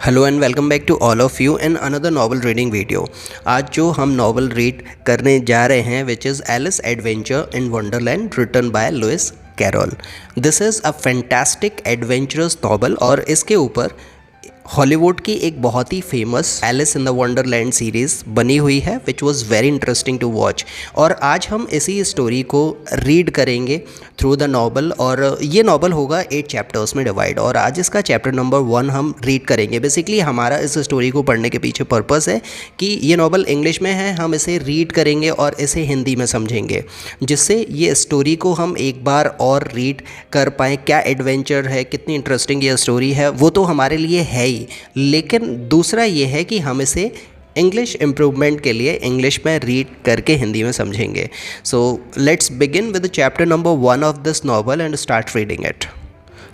Hello and welcome back to all of you in another novel reading video. आज जो हम novel read करने जा रहे हैं which is Alice adventure in Wonderland written by Lewis Carroll. This is a fantastic adventurous novel और इसके ऊपर हॉलीवुड की एक बहुत ही famous Alice in the Wonderland series बनी हुई है which was very interesting to watch. और आज हम इसी स्टोरी को रीड करेंगे थ्रू द नॉवल और ये नॉवल होगा 8 चैप्टर्स में डिवाइड और आज इसका चैप्टर नंबर 1 हम रीड करेंगे। बेसिकली हमारा इस स्टोरी को पढ़ने के पीछे पर्पस है कि ये नॉवल इंग्लिश में है, हम इसे रीड करेंगे और इसे हिंदी में समझेंगे जिससे ये स्टोरी को हम एक बार और रीड कर पाएँ। क्या एडवेंचर है, कितनी इंटरेस्टिंग ये स्टोरी है वो तो हमारे लिए है ही, लेकिन दूसरा ये है कि हम इसे इंग्लिश इम्प्रूवमेंट के लिए इंग्लिश में रीड करके हिंदी में समझेंगे। So let's begin with the chapter number 1 of this novel and start reading it.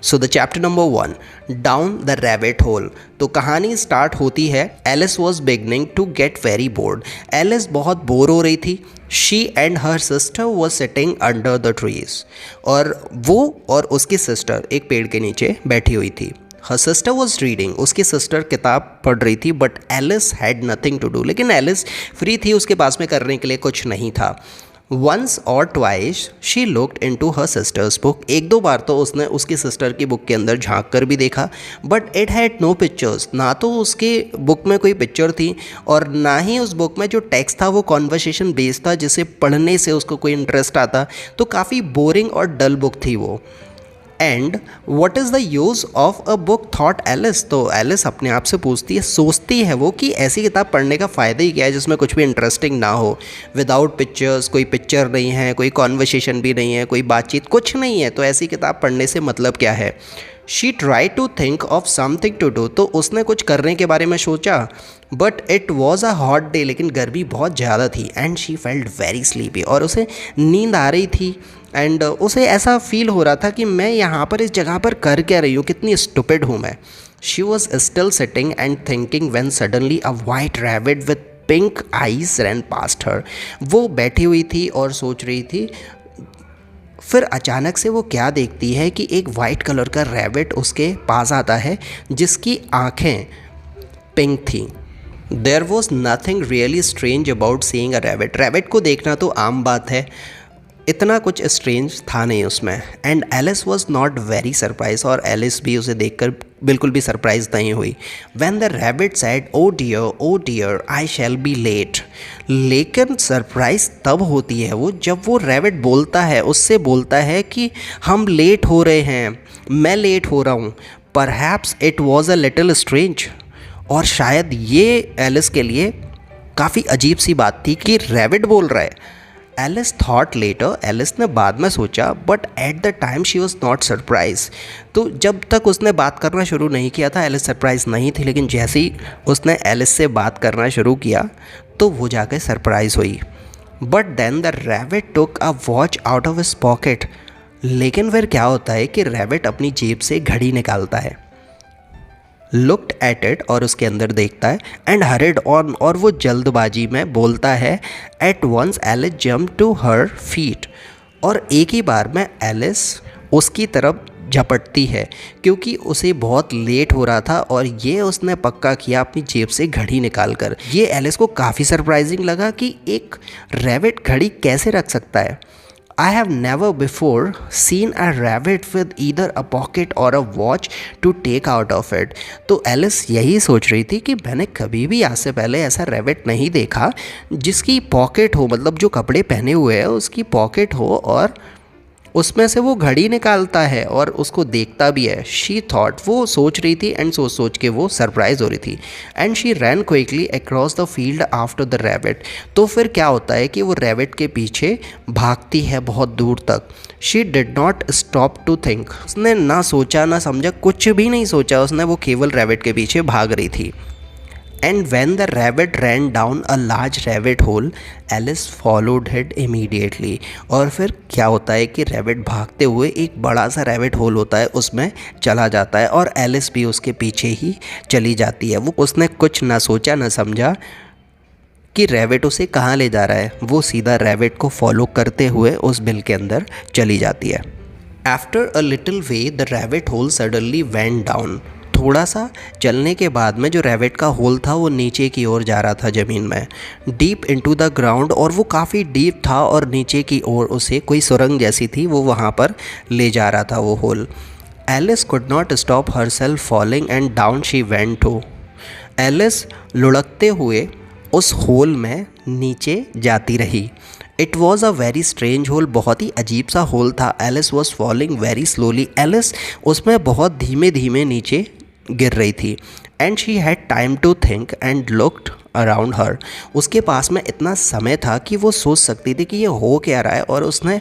So the chapter number 1 down the rabbit hole. तो कहानी स्टार्ट होती है, Alice was beginning to get very bored. Alice बहुत bore हो रही थी। She and her sister was sitting under the trees. और वो और उसकी सिस्टर एक पेड़ के नीचे बैठी हुई थी। हर सिस्टर वॉज रीडिंग, उसकी सिस्टर किताब पढ़ रही थी but Alice had nothing to do. लेकिन एलिस फ्री थी, उसके पास में करने के लिए कुछ नहीं था। वंस और twice she looked into her sisters book. एक दो बार तो उसने उसकी सिस्टर की बुक के अंदर झांक कर भी देखा but it had no pictures. ना तो उसके बुक में कोई पिक्चर थी और ना ही उस बुक में जो टेक्स्ट था वो कॉन्वर्सेशन बेस्ड था जिसे पढ़ने से उसको कोई इंटरेस्ट आता। तो काफ़ी बोरिंग और डल बुक थी वो। And what is the use of a book thought Alice. तो एलिस अपने आप से पूछती है, सोचती है वो कि ऐसी किताब पढ़ने का फ़ायदा ही क्या है जिसमें कुछ भी इंटरेस्टिंग ना हो। विदाउट पिक्चर्स, कोई पिक्चर नहीं है, कोई कॉन्वर्सेशन भी नहीं है, कोई बातचीत कुछ नहीं है, तो ऐसी किताब पढ़ने से मतलब क्या है। She try to think of something to do. तो उसने कुछ करने के बारे में सोचा but it was a hot day. लेकिन गर्मी बहुत ज़्यादा थी and she felt very sleepy और उसे नींद आ रही थी एंड उसे ऐसा फील हो रहा था कि मैं यहाँ पर इस जगह पर कर क्या रही हूँ, कितनी स्टूपिड हूँ मैं। She was still sitting and thinking when suddenly a white rabbit with pink eyes ran past her. वो बैठी हुई थी और सोच रही थी, फिर अचानक से वो क्या देखती है कि एक वाइट कलर का रैबिट उसके पास आता है जिसकी आँखें पिंक थी। There was nothing really strange about seeing a rabbit. Rabbit को देखना तो आम बात है, इतना कुछ स्ट्रेंज था नहीं उसमें। And Alice was not very surprise और एलिस भी उसे देखकर बिल्कुल भी सरप्राइज नहीं हुई। When the rabbit said oh dear I shall be late. लेकिन सरप्राइज तब होती है वो जब वो रैबिट बोलता है, उससे बोलता है कि हम लेट हो रहे हैं, मैं लेट हो रहा हूँ। Perhaps it was a little strange. और शायद ये एलिस के लिए काफ़ी अजीब सी बात थी कि रैबिट बोल रहा है। एलिस थॉट लेटर, एलिस ने बाद में सोचा but at the time she was not surprise. तो जब तक उसने बात करना शुरू नहीं किया था एलिस सरप्राइज नहीं थी, लेकिन जैसे ही उसने एलिस से बात करना शुरू किया तो वो जाकर सरप्राइज हुई। But then the rabbit took a watch out of his pocket. लेकिन फिर क्या होता है कि रैबिट अपनी जेब से घड़ी निकालता है, लुक्ड एट इट और उसके अंदर देखता है एंड हरिड ऑन और वो जल्दबाजी में बोलता है। At once Alice jump to her feet. और एक ही बार में एलिस उसकी तरफ झपटती है क्योंकि उसे बहुत लेट हो रहा था और ये उसने पक्का किया अपनी जेब से घड़ी निकाल कर। ये एलिस को काफ़ी सरप्राइजिंग लगा कि एक रैबिट घड़ी कैसे रख सकता है। I have never before seen a rabbit with either a pocket or a watch to take out of it। तो एलिस यही सोच रही थी कि मैंने कभी भी आज से पहले ऐसा रैबिट नहीं देखा जिसकी पॉकेट हो, मतलब जो कपड़े पहने हुए हैं उसकी पॉकेट हो और उसमें से वो घड़ी निकालता है और उसको देखता भी है। शी थॉट, वो सोच रही थी एंड सोच के वो सरप्राइज हो रही थी। And she rain quickly across the field after the rabbit. तो फिर क्या होता है कि वो रैबिट के पीछे भागती है बहुत दूर तक। She did not stop to think. उसने ना सोचा ना समझा, कुछ भी नहीं सोचा उसने, वो केवल रैबिट के पीछे भाग रही थी। And when the rabbit ran down a large rabbit hole, Alice followed it immediately। और फिर क्या होता है कि रैबिट भागते हुए एक बड़ा सा रैबिट होल होता है उसमें चला जाता है और एलिस भी उसके पीछे ही चली जाती है। वो उसने कुछ ना सोचा ना समझा कि रैबिट उसे कहाँ ले जा रहा है, वो सीधा रैबिट को फॉलो करते हुए उस बिल के अंदर चली जाती है। After a little way the rabbit hole suddenly went down। थोड़ा सा चलने के बाद में जो रैबिट का होल था वो नीचे की ओर जा रहा था ज़मीन में, डीप इनटू द ग्राउंड, और वो काफ़ी डीप था और नीचे की ओर उसे कोई सुरंग जैसी थी, वो वहाँ पर ले जा रहा था वो hole. Alice could not stop herself falling and down she went too. Alice लुढ़कते हुए उस होल में नीचे जाती रही। It was a very strange hole, बहुत ही अजीब सा होल था। Alice was falling very slowly, Alice उसमें बहुत धीमे धीमे नीचे गिर रही थी। And she had time to think and looked around her. उसके पास में इतना समय था कि वो सोच सकती थी कि ये हो क्या रहा है, और उसने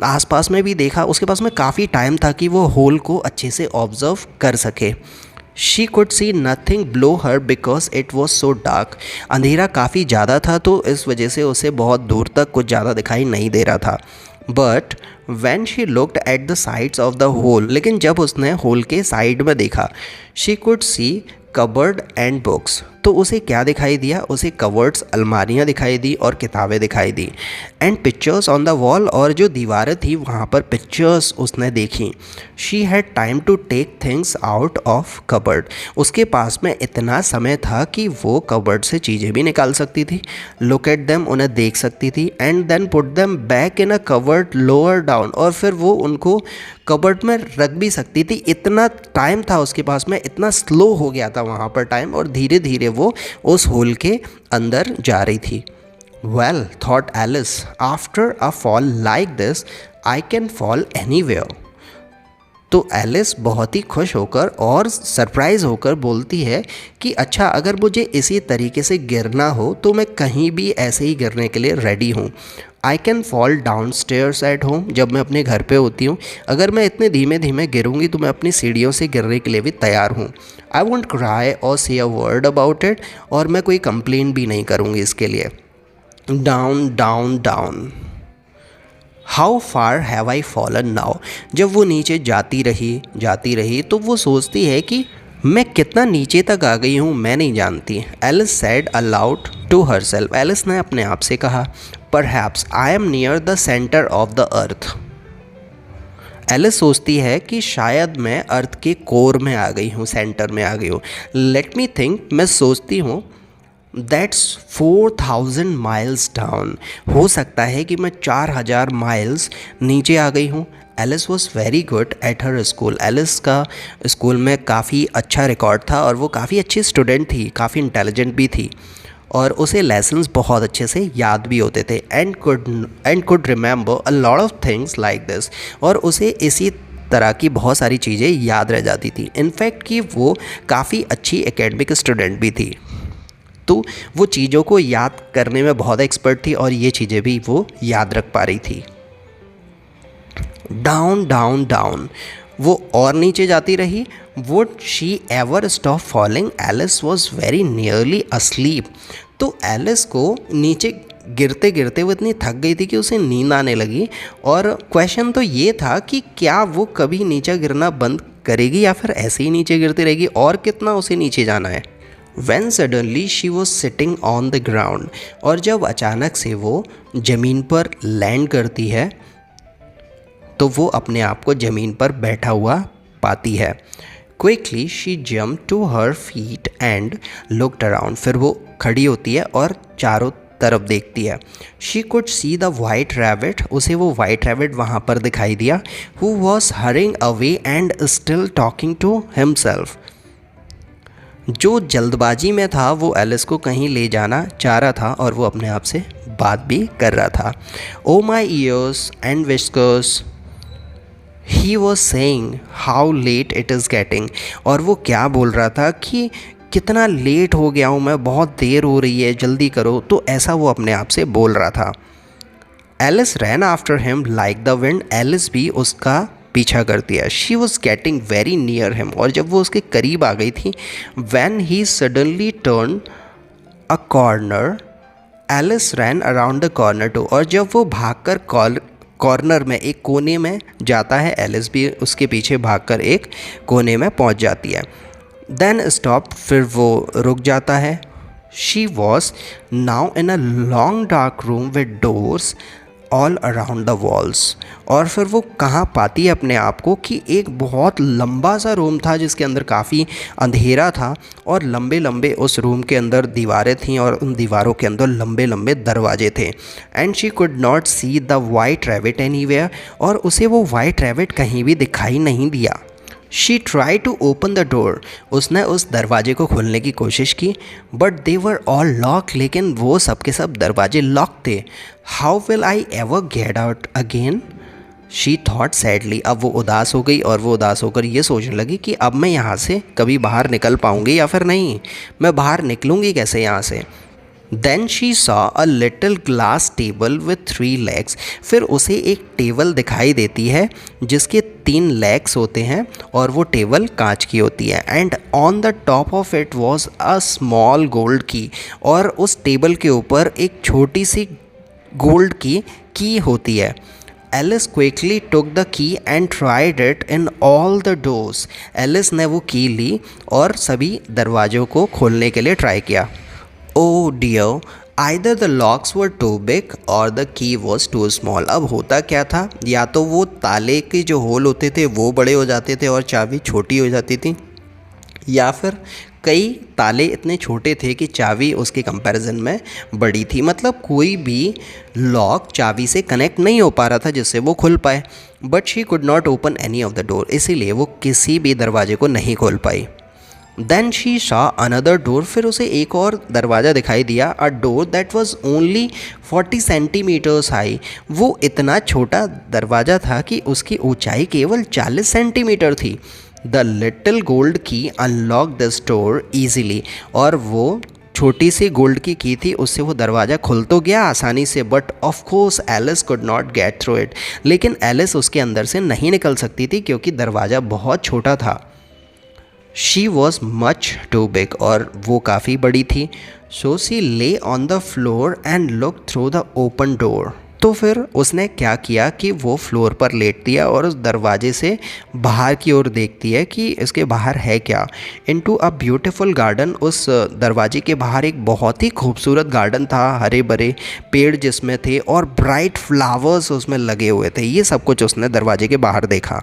आसपास में भी देखा। उसके पास में काफ़ी टाइम था कि वो होल को अच्छे से ऑब्जर्व कर सके। She could C nothing below her because it was so dark. अंधेरा काफ़ी ज़्यादा था तो इस वजह से उसे बहुत दूर तक कुछ ज़्यादा दिखाई नहीं दे रहा था। But when she looked at the sides of the hole, लेकिन जब उसने होल के साइड में देखा, she could see cupboard and books. तो उसे क्या दिखाई दिया? उसे कवर्ड्स, अलमारियाँ दिखाई दी और किताबें दिखाई दी। And pictures on the wall, और जो दीवारें थी वहाँ पर पिक्चर्स उसने देखी। She had time to take things out of cupboard. उसके पास में इतना समय था कि वो कबर्ड से चीज़ें भी निकाल सकती थी, लुक एट देम, उन्हें देख सकती थी, and then put them back in a cupboard lower down, और फिर वो उनको कबर्ड में रख भी सकती थी। इतना टाइम था उसके पास में, इतना स्लो हो गया था वहाँ पर टाइम, और धीरे धीरे वो उस होल के अंदर जा रही थी। Well thought Alice, after a fall like this I can fall anywhere. तो एलिस बहुत ही खुश होकर और सरप्राइज़ होकर बोलती है कि अच्छा, अगर मुझे इसी तरीके से गिरना हो तो मैं कहीं भी ऐसे ही गिरने के लिए रेडी हूँ। आई can fall down stairs at home, जब मैं अपने घर पे होती हूँ, अगर मैं इतने धीमे धीमे गिरूँगी तो मैं अपनी सीढ़ियों से गिरने के लिए भी तैयार हूँ। आई वोंट क्राई और से अ वर्ड अबाउट इट, और मैं कोई कंप्लेन भी नहीं करूँगी इसके लिए। Down down down, how far have I fallen now. जब वो नीचे जाती रही तो वो सोचती है कि मैं कितना नीचे तक आ गई हूँ मैं नहीं जानती। Alice said aloud to herself, Alice ने अपने आप से कहा, perhaps I am near the centre of the earth. Alice सोचती है कि शायद मैं अर्थ के कोर में आ गई हूँ, सेंटर में आ गई हूँ। लेट मी थिंक, मैं सोचती हूँ, दैट्स 4000 माइल्स डाउन, हो सकता है कि मैं 4000 माइल्स नीचे आ गई हूँ। Alice was very good at her school, Alice का स्कूल में काफ़ी अच्छा रिकॉर्ड था और वो काफ़ी अच्छी स्टूडेंट थी, काफ़ी इंटेलिजेंट भी थी, और उसे लेसन्स बहुत अच्छे से याद भी होते थे। And could remember a lot of things like this, और उसे इसी तरह की बहुत सारी चीज़ें याद रह जाती थी। इनफैक्ट कि वो काफ़ी अच्छी एकेडमिक स्टूडेंट भी थी, तो वो चीज़ों को याद करने में बहुत एक्सपर्ट थी और ये चीज़ें भी वो याद रख पा रही थी। डाउन डाउन डाउन, वो और नीचे जाती रही। Would she ever stop falling, Alice was very nearly asleep. तो एलिस को नीचे गिरते गिरते वो इतनी थक गई थी कि उसे नींद आने लगी, और क्वेश्चन तो ये था कि क्या वो कभी नीचे गिरना बंद करेगी या फिर ऐसे ही नीचे गिरती रहेगी, और कितना उसे नीचे जाना है। When suddenly she was sitting on the ground, और जब अचानक से वो ज़मीन पर लैंड करती है तो वो अपने आप को ज़मीन पर बैठा हुआ पाती है। Quickly she jumped to her feet and looked around, फिर वो खड़ी होती है और चारों तरफ देखती है। She could see the white rabbit, उसे वो white rabbit वहाँ पर दिखाई दिया, who was hurrying away and still talking to himself, जो जल्दबाजी में था वो एलिस को कहीं ले जाना चाह रहा था और वो अपने आप से बात भी कर रहा था। Oh my ears and whiskers, he was saying how late it is getting, और वो क्या बोल रहा था कि कितना लेट हो गया हूँ मैं, बहुत देर हो रही है, जल्दी करो। तो ऐसा वो अपने आप से बोल रहा था। Alice ran after him like the wind, Alice भी उसका पीछा करती है। She was getting very near him, और जब वो उसके करीब आ गई थी, when he suddenly turn a corner, Alice ran around the corner too, और जब वो भागकर कॉर्नर में एक कोने में जाता है, एलिस भी उसके पीछे भागकर एक कोने में पहुंच जाती है। देन स्टॉप, फिर वो रुक जाता है। She was now in a long dark room with doors all around the walls. और फिर वो कहाँ पाती है अपने आप को कि एक बहुत लंबा सा रूम था जिसके अंदर काफ़ी अंधेरा था और लंबे लंबे उस रूम के अंदर दीवारें थीं और उन दीवारों के अंदर लंबे लंबे दरवाजे थे। And she could not see the white rabbit anywhere, और उसे वो वाइट रैबिट कहीं भी दिखाई नहीं दिया। She try to open the door, उसने उस दरवाजे को खोलने की कोशिश की, but they were all lock, लेकिन वो सब के सब दरवाजे लॉक थे। How will I ever get out again, she thought sadly. अब वो उदास हो गई और वो उदास होकर ये सोचने लगी कि अब मैं यहाँ से कभी बाहर निकल पाऊँगी या फिर नहीं, मैं बाहर निकलूँगी कैसे यहाँ से। Then she saw a little glass table with 3 legs, फिर उसे एक टेबल दिखाई देती है जिसके 3 legs होते हैं और वो टेबल कांच की होती है। And on the top of it was a small gold की, और उस टेबल के ऊपर एक छोटी सी गोल्ड की होती है। Alice quickly took the key and tried it in all the doors, Alice ने वो की ली और सभी दरवाज़ों को खोलने के लिए ट्राई किया। Oh dear, either the locks were too big or the key was too small। अब होता क्या था, या तो वो ताले के जो होल होते थे वो बड़े हो जाते थे और चाबी छोटी हो जाती थी, या फिर कई ताले इतने छोटे थे कि चाबी उसके कंपैरिजन में बड़ी थी। मतलब कोई भी लॉक चाबी से कनेक्ट नहीं हो पा रहा था जिससे वो खुल पाए। But she could not open any of the door, इसीलिए वो किसी भी दरवाजे को नहीं खोल पाई। Then she saw another door, फिर उसे एक और दरवाज़ा दिखाई दिया। A door that was only 40 centimetres high, वो इतना छोटा दरवाज़ा था कि उसकी ऊंचाई केवल 40 सेंटीमीटर थी। द लिटिल गोल्ड की अनलॉक दिस डोर ईजिली, और वो छोटी सी गोल्ड की थी, उससे वो दरवाज़ा खुल तो गया आसानी से, but of course Alice could not get through it, लेकिन एलिस उसके अंदर से नहीं निकल सकती थी क्योंकि दरवाज़ा बहुत छोटा था। She was much too big, और वो काफ़ी बड़ी थी। So she lay on the floor and look through the open door, तो फिर उसने क्या किया कि वो फ्लोर पर लेटती है और उस दरवाजे से बाहर की ओर देखती है कि इसके बाहर है क्या। इनटू अ ब्यूटीफुल गार्डन, उस दरवाजे के बाहर एक बहुत ही खूबसूरत गार्डन था, हरे भरे पेड़ जिसमें थे और ब्राइट फ्लावर्स उसमें लगे हुए थे। ये सब कुछ उसने दरवाजे के बाहर देखा।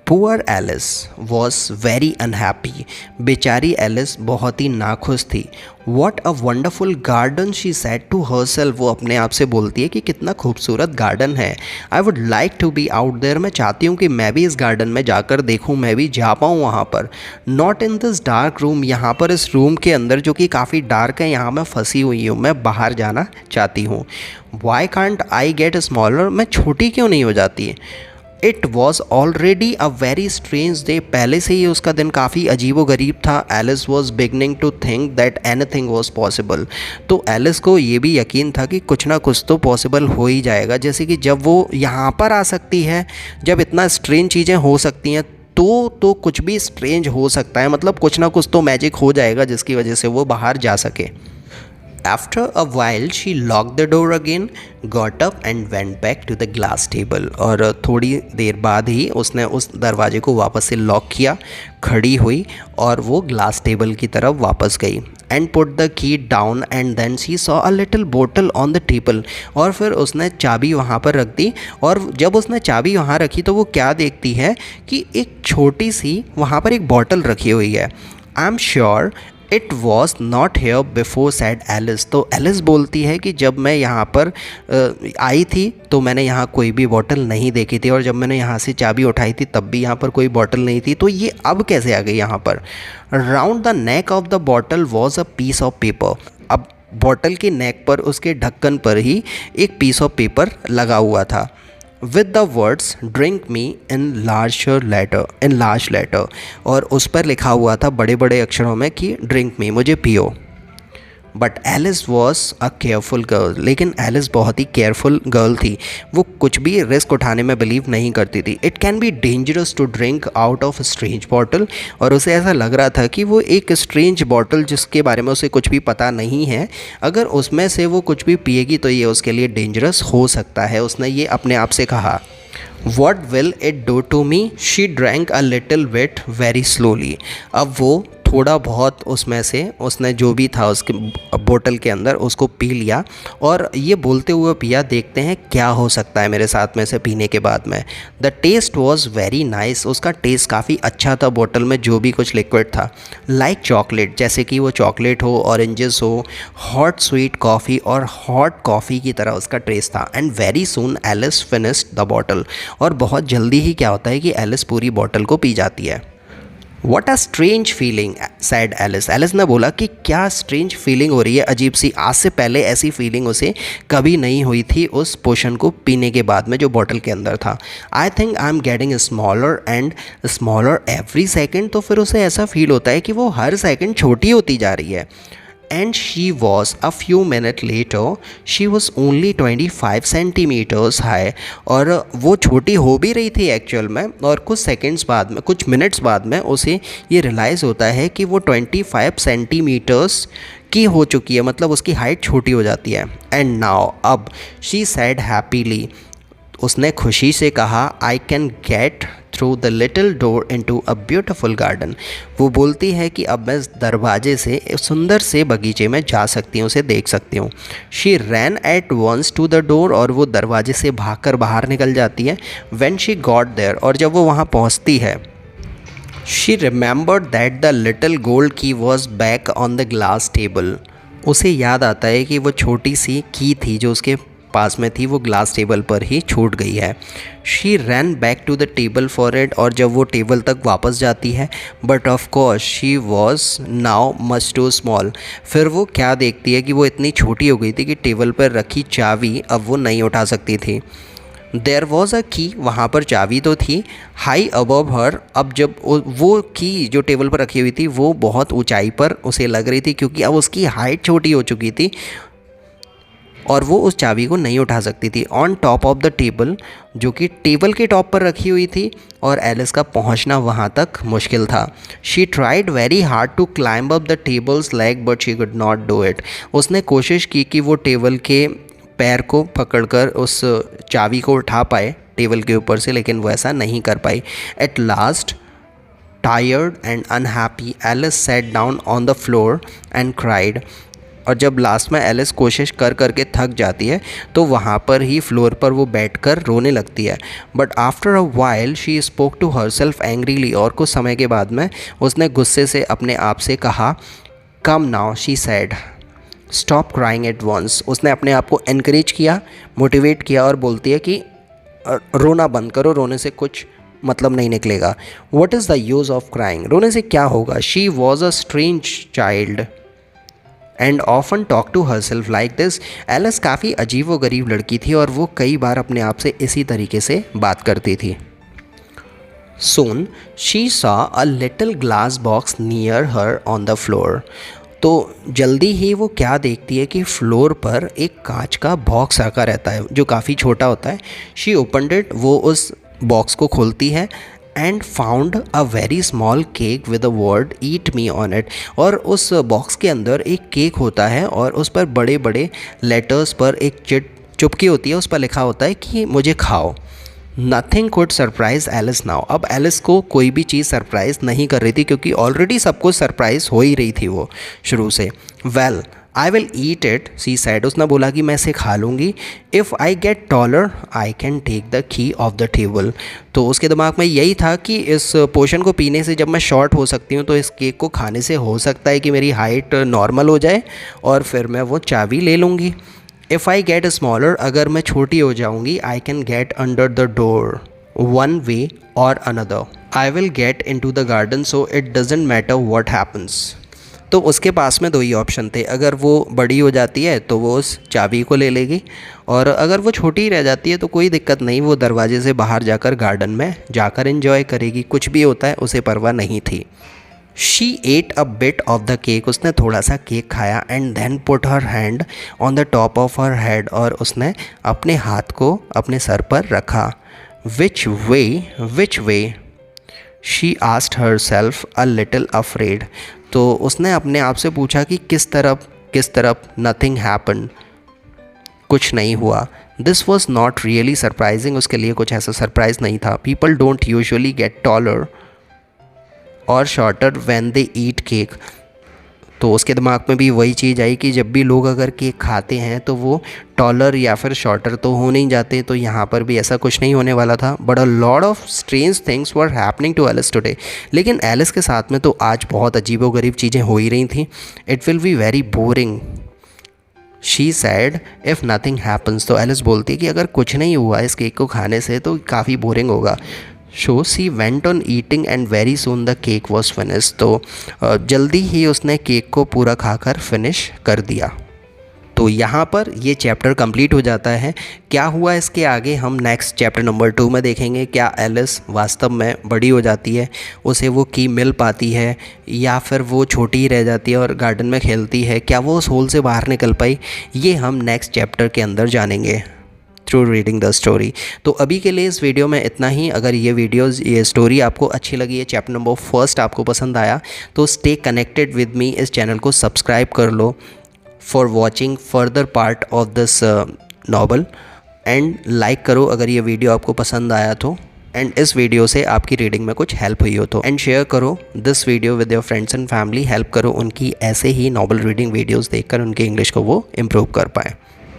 Poor Alice was very unhappy, बेचारी एलिस बहुत ही नाखुश थी। What a wonderful garden, she said to herself, वो अपने आप से बोलती है कि कितना खूबसूरत गार्डन है। I would like to be out there, मैं चाहती हूँ कि मैं भी इस गार्डन में जाकर देखूँ, मैं भी जा पाऊँ वहाँ पर। Not in this dark room, यहाँ पर इस रूम के अंदर जो कि काफ़ी डार्क है, यहाँ मैं फंसी हुई हूँ, मैं बाहर जाना चाहती हूँ। Why can't I get smaller, मैं छोटी क्यों नहीं हो जाती। It was already a very strange day, पहले से ही उसका दिन काफ़ी अजीबो गरीब था। Alice was beginning to think that anything was possible, तो एलिस को ये भी यकीन था कि कुछ ना कुछ तो पॉसिबल हो ही जाएगा। जैसे कि जब वो यहाँ पर आ सकती है, जब इतना स्ट्रेंज चीज़ें हो सकती हैं, तो कुछ भी स्ट्रेंज हो सकता है, मतलब कुछ ना कुछ तो मैजिक हो जाएगा जिसकी वजह से वो बाहर जा सके। After a while she locked the door again, got up and went back to the glass table। और थोड़ी देर बाद ही उसने उस दरवाजे को वापस से लॉक किया, खड़ी हुई और वो ग्लास टेबल की तरफ वापस गई। And put the key down and then she saw a little bottle on the table, और फिर उसने चाबी वहाँ पर रख दी। और जब उसने चाबी वहाँ रखी तो वो क्या देखती है कि एक छोटी सी वहाँ पर एक बॉटल रखी हुई है। I am sure it was not here before, said Alice, तो एलिस बोलती है कि जब मैं यहाँ पर आई थी तो मैंने यहाँ कोई भी बॉटल नहीं देखी थी, और जब मैंने यहाँ से चाबी उठाई थी तब भी यहाँ पर कोई बॉटल नहीं थी, तो ये अब कैसे आ गई यहाँ पर। Round the neck of the bottle was a piece of paper, अब बॉटल के नेक पर, उसके ढक्कन पर ही एक पीस ऑफ पेपर लगा हुआ था। With the words drink me in large letter, और उस पर लिखा हुआ था बड़े बड़े अक्षरों में कि ड्रिंक मी, मुझे पियो। But Alice was a careful girl, लेकिन एलिस बहुत ही केयरफुल गर्ल थी, वो कुछ भी रिस्क उठाने में बिलीव नहीं करती थी। It can be dangerous to drink out of strange bottle, और उसे ऐसा लग रहा था कि वो एक स्ट्रेंज बॉटल जिसके बारे में उसे कुछ भी पता नहीं है, अगर उसमें से वो कुछ भी पिएगी तो ये उसके लिए डेंजरस हो सकता है, उसने ये अपने आप से कहा। What will it do to me? She drank a little bit very slowly। अब वो थोड़ा बहुत उसमें से उसने जो भी था उसके बोतल के अंदर उसको पी लिया और ये बोलते हुए पिया, देखते हैं क्या हो सकता है मेरे साथ में से पीने के बाद में। The taste was very nice, उसका टेस्ट काफ़ी अच्छा था बोतल में जो भी कुछ लिक्विड था। लाइक चॉकलेट, जैसे कि वो चॉकलेट हो, ऑरेंजेस हो, हॉट स्वीट कॉफ़ी और हॉट कॉफ़ी की तरह उसका टेस्ट था। And very soon Alice finished the bottle, और बहुत जल्दी ही क्या होता है कि एलिस पूरी बॉटल को पी जाती है। What a strange feeling said Alice, Alice ने बोला कि क्या स्ट्रेंज फीलिंग हो रही है, अजीब सी, आज से पहले ऐसी फीलिंग उसे कभी नहीं हुई थी उस पोशन को पीने के बाद में जो बॉटल के अंदर था। I think I am getting smaller and smaller every second, तो फिर उसे ऐसा फील होता है कि वो हर सेकेंड छोटी होती जा रही है। And she was a few minutes later, she was only 25 centimeters high, और वो छोटी हो भी रही थी एक्चुअल में, और कुछ सेकंड्स बाद में, कुछ मिनट्स बाद में उसे ये रियलाइज़ होता है कि वो 25 सेंटीमीटर्स की हो चुकी है, मतलब उसकी हाइट छोटी हो जाती है। एंड नाउ, अब, शी सैड हैप्पीली, उसने खुशी से कहा, आई can get through the little door into a beautiful garden. वो बोलती है कि अब मैं दरवाजे से सुंदर से बगीचे में जा सकती हूँ, उसे देख सकती हूँ। She ran at once to the door, और वो दरवाजे से भागकर बाहर निकल जाती है। व्हेन शी गॉट देयर, और जब वो वहाँ पहुँचती है, she remembered that the little gold key was back on the glass table. उसे याद आता है कि वो छोटी सी की थी जो उसके पास में थी, वो ग्लास टेबल पर ही छूट गई है। She ran back to the table for it, और जब वो टेबल तक वापस जाती है, but of course she was now much too small. फिर वो क्या देखती है कि वो इतनी छोटी हो गई थी कि टेबल पर रखी चाबी अब वो नहीं उठा सकती थी। देयर वॉज अ की, वहाँ पर चाबी तो थी, हाई अबव हर। अब जब वो की जो टेबल पर रखी हुई थी वो बहुत ऊंचाई पर उसे लग रही थी, क्योंकि अब उसकी हाइट छोटी हो चुकी थी और वो उस चाबी को नहीं उठा सकती थी। On top of the table, जो कि टेबल के टॉप पर रखी हुई थी, और एलिस का पहुंचना वहां तक मुश्किल था। She tried very hard to climb up the table's leg, but she could not do it. उसने कोशिश की कि वो टेबल के पैर को पकड़कर उस चाबी को उठा पाए टेबल के ऊपर से, लेकिन वो ऐसा नहीं कर पाई। At last, tired and unhappy, Alice sat down on the floor and cried. और जब लास्ट में एलिस कोशिश कर करके थक जाती है तो वहाँ पर ही फ्लोर पर वो बैठकर रोने लगती है। But after a while she spoke to herself angrily, और कुछ समय के बाद में उसने गुस्से से अपने आप से कहा, come now, she said, stop crying at once. उसने अपने आप को एनकरेज किया, मोटिवेट किया, और बोलती है कि रोना बंद करो, रोने से कुछ मतलब नहीं निकलेगा। What is the use of crying, रोने से क्या होगा। She was a strange child and often talk to herself like this. Alice काफ़ी अजीब व गरीब लड़की थी और वो कई बार अपने आप से इसी तरीके से बात करती थी। Soon she saw a little glass box near her on the floor. तो जल्दी ही वो क्या देखती है कि फ्लोर पर एक कांच का बॉक्स रखा रहता है जो काफ़ी छोटा होता है। शी ओपनड इट, वो उस बॉक्स को खोलती है and found a very small cake with a word eat me on it. और उस बॉक्स के अंदर एक केक होता है और उस पर बड़े बड़े लेटर्स पर एक चुटकी होती है, उस पर लिखा होता है कि मुझे खाओ। Nothing could surprise Alice now. अब एलिस को कोई भी चीज़ सरप्राइज़ नहीं कर रही थी क्योंकि ऑलरेडी सब कुछ सरप्राइज़ हो ही रही थी वो शुरू से। Well I will eat it, she said. उसने बोला कि मैं इसे खा लूँगी। If I get taller I can take the key off the table. तो उसके दिमाग में यही था कि इस पोशन को पीने से जब मैं शॉर्ट हो सकती हूँ तो इस केक को खाने से हो सकता है कि मेरी हाइट नॉर्मल हो जाए और फिर मैं वो चाबी ले लूँगी। इफ़ आई गेट स्मॉलर, अगर मैं छोटी हो जाऊँगी, I can get under the door one way or another. I will get into the garden so it doesn't matter what happens. तो उसके पास में दो ही ऑप्शन थे, अगर वो बड़ी हो जाती है तो वो उस चाबी को ले लेगी और अगर वो छोटी रह जाती है तो कोई दिक्कत नहीं, वो दरवाजे से बाहर जाकर गार्डन में जाकर एंजॉय करेगी। कुछ भी होता है उसे परवाह नहीं थी। She ate a bit of the cake, उसने थोड़ा सा केक खाया and then put her hand on the top of her head, और उसने अपने हाथ को अपने सर पर रखा। Which way she asked herself a little afraid. तो उसने अपने आप से पूछा कि किस तरफ। नथिंग हैपन, कुछ नहीं हुआ। This was not really surprising, उसके लिए कुछ ऐसा सरप्राइज नहीं था। People don't usually get taller or shorter when they eat cake. तो उसके दिमाग में भी वही चीज़ आई कि जब भी लोग अगर केक खाते हैं तो वो टॉलर या फिर शॉर्टर तो हो नहीं जाते, तो यहाँ पर भी ऐसा कुछ नहीं होने वाला था। But a lot of strange things were happening to Alice today. लेकिन एलिस के साथ में तो आज बहुत अजीबोगरीब चीज़ें हो ही रही थी। It will be very boring, she said, if nothing happens. तो एलिस बोलती है कि अगर कुछ नहीं हुआ इस केक को खाने से तो काफ़ी बोरिंग होगा। So she went on eating and very soon the cake was finish. तो जल्दी ही उसने केक को पूरा खाकर फिनिश कर दिया। तो यहाँ पर ये चैप्टर कंप्लीट हो जाता है। क्या हुआ इसके आगे हम नेक्स्ट चैप्टर नंबर 2 में देखेंगे। क्या एलिस वास्तव में बड़ी हो जाती है, उसे वो की मिल पाती है, या फिर वो छोटी ही रह जाती है और गार्डन में खेलती है, क्या वो उस होल से बाहर निकल पाई, ये हम नेक्स्ट चैप्टर के अंदर जानेंगे थ्रू रीडिंग द स्टोरी। तो अभी के लिए इस वीडियो में इतना ही। अगर ये स्टोरी आपको अच्छी लगी है, चैप्टर नंबर 1 आपको पसंद आया, तो स्टे कनेक्टेड विद मी, इस चैनल को सब्सक्राइब कर लो for watching further part of this novel, and like करो अगर ये वीडियो आपको पसंद आया तो, एंड इस वीडियो से आपकी रीडिंग में कुछ हेल्प हुई हो तो, एंड शेयर करो this video with your friends and family. Help करो उनकी ऐसे ही नॉवल रीडिंग वीडियोस देखकर उनकी इंग्लिश को वो इम्प्रूव कर पाए।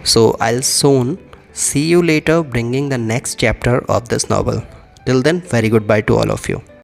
So I will soon see you later bringing the next chapter of this novel. Till then, very goodbye to all of you.